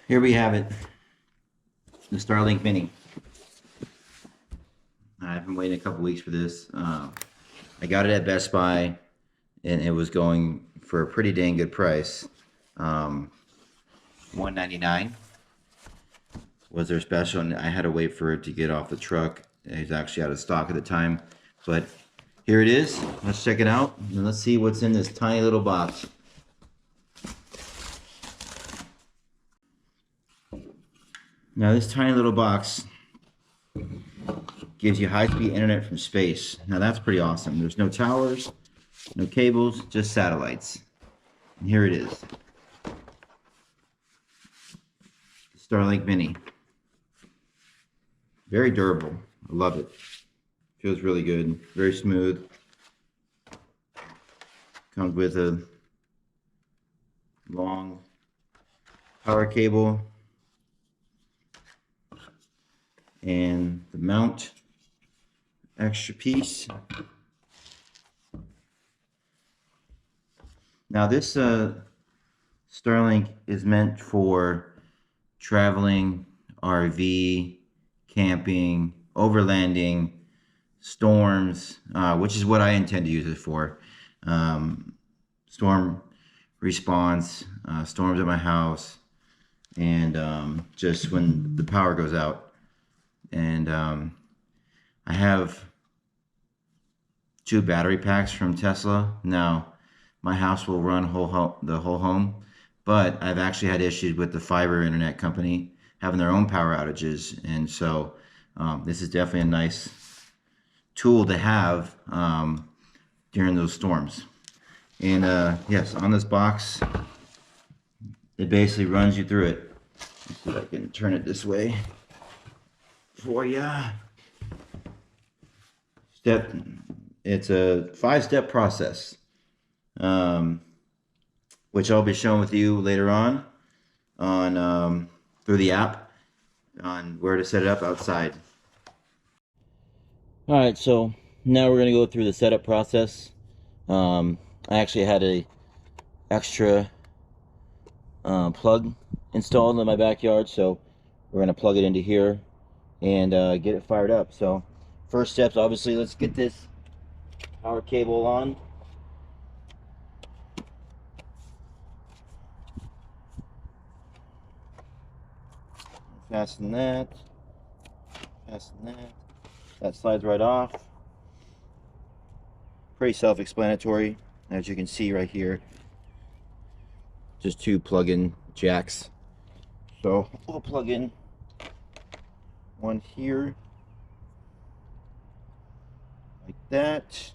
Here we have it, the Starlink Mini. I've been waiting a couple weeks for this. I got it at Best Buy, and it was going for a pretty dang good price. $199 was their special, and I had to wait for it to get off the truck. It was actually out of stock at the time, but here it is. Let's check it out, and let's see what's in this tiny little box. Now, this tiny little box gives you high-speed internet from space. Now, that's pretty awesome. There's no towers, no cables, just satellites. And here it is. Starlink Mini. Very durable. I love it. Feels really good. Very smooth. Comes with a long power cable and the mount extra piece. Now this Starlink is meant for traveling, RV, camping, overlanding, storms, which is what I intend to use it for. Storm response, storms at my house, and just when the power goes out. And I have 2 battery packs from Tesla. Now, my house will run the whole home, but I've actually had issues with the fiber internet company having their own power outages, and so this is definitely a nice tool to have during those storms. And yes, on this box, it basically runs you through it. Let's see if I can turn it this way for you. It's a 5-step process, which I'll be showing with you later on through the app on where to set it up outside. All right, so now we're gonna go through the setup process. I actually had a extra plug installed in my backyard, so we're gonna plug it into here and get it fired up. So first steps, obviously, let's get this power cable on. Fasten that. That slides right off. Pretty self-explanatory, as you can see right here. Just 2 plug-in jacks. So we'll plug in one here, like that.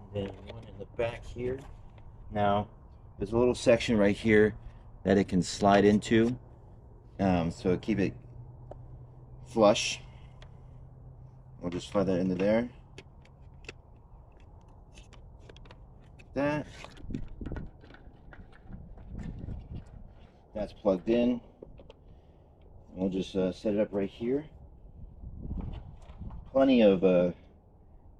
And then one in the back here. Now, there's a little section right here that it can slide into, so keep it flush. We'll just slide that into there. Like that. That's plugged in. We'll just set it up right here. Plenty of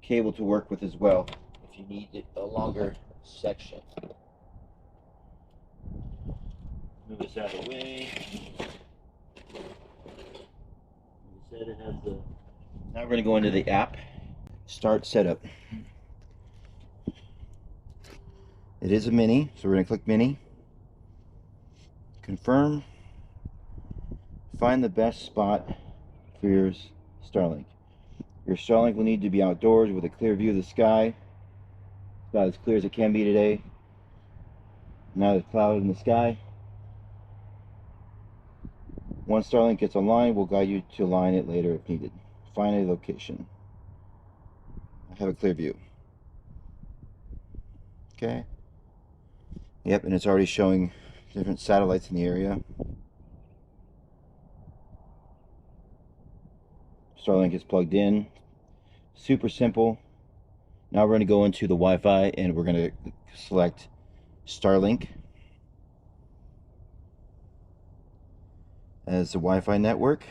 cable to work with as well if you need a longer section. Move this out of the way. Now we're going to go into the app. Start setup. It is a mini, so we're going to click mini. Confirm. Find the best spot for your Starlink. Your Starlink will need to be outdoors with a clear view of the sky. It's about as clear as it can be today. Not a cloud in the sky. Once Starlink gets online, we'll guide you to align it later if needed. Find a location. I have a clear view. Okay. Yep, and it's already showing different satellites in the area. Starlink is plugged in. Super simple. Now we're going to go into the Wi-Fi and we're going to select Starlink as the Wi-Fi network.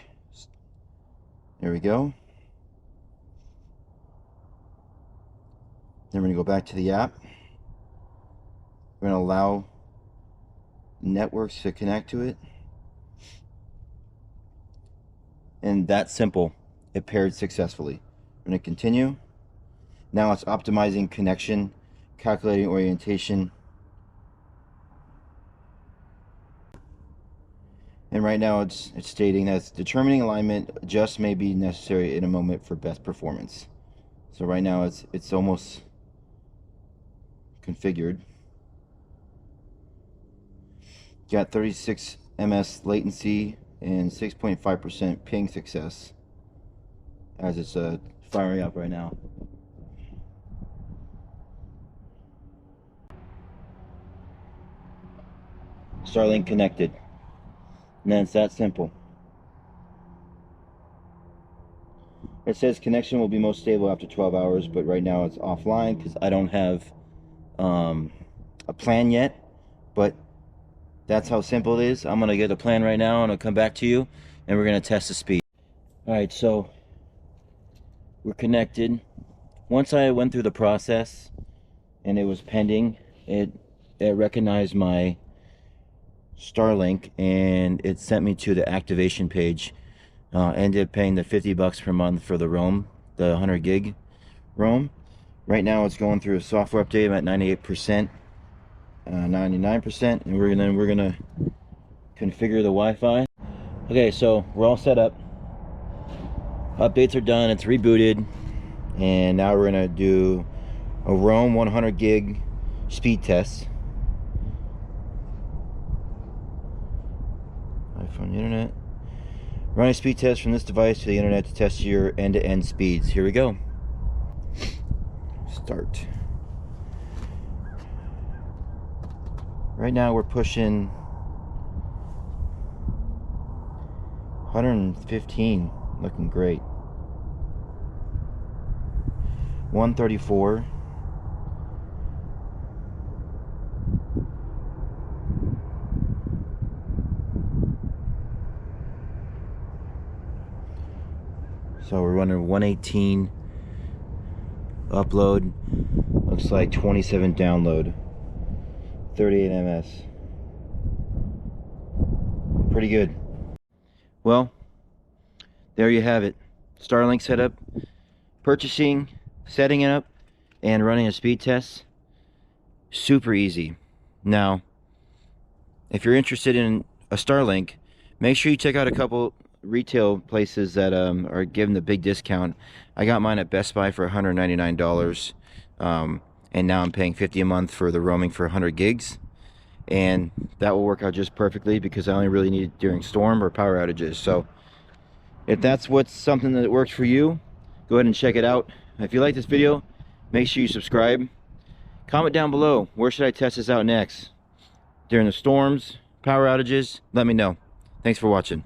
There we go. Then we're going to go back to the app. We're going to allow networks to connect to it. And that's simple. It paired successfully. We're going to continue. Now it's optimizing connection, calculating orientation. And right now it's stating that determining alignment just may be necessary in a moment for best performance. So right now it's almost configured. Got 36 ms latency and 6.5% ping success as it's firing up right now. Starlink connected. And then it's that simple. It says connection will be most stable after 12 hours, but right now it's offline because I don't have a plan yet. But that's how simple it is. I'm going to get a plan right now and I'll come back to you and we're going to test the speed. Alright, so we're connected. Once I went through the process and it was pending, it recognized my Starlink and it sent me to the activation page. Ended up paying the $50 per month for the roam, the 100 gig roam. Right now it's going through a software update. I'm at 98%, 99%, and we're gonna configure the Wi-Fi. Okay, so we're all set up. Updates are done. It's rebooted, and now we're gonna do a roam 100 gig speed test. iPhone internet. Run a speed test from this device to the internet to test your end-to-end speeds. Here we go. Start. Right now we're pushing 115, looking great. 134. So we're running 118 upload, looks like 27 download, 38 ms. Pretty good. Well, there you have it. Starlink setup, purchasing, setting it up, and running a speed test. Super easy. Now, if you're interested in a Starlink, make sure you check out a couple retail places that are giving the big discount. I got mine at Best Buy for $199, and now I'm paying $50 a month for the roaming for 100 gigs, and that will work out just perfectly because I only really need it during storm or power outages. So if that's something that works for you, go ahead and check it out. If you like this video, make sure you subscribe. Comment down below, where should I test this out next? During the storms, power outages? Let me know. Thanks for watching.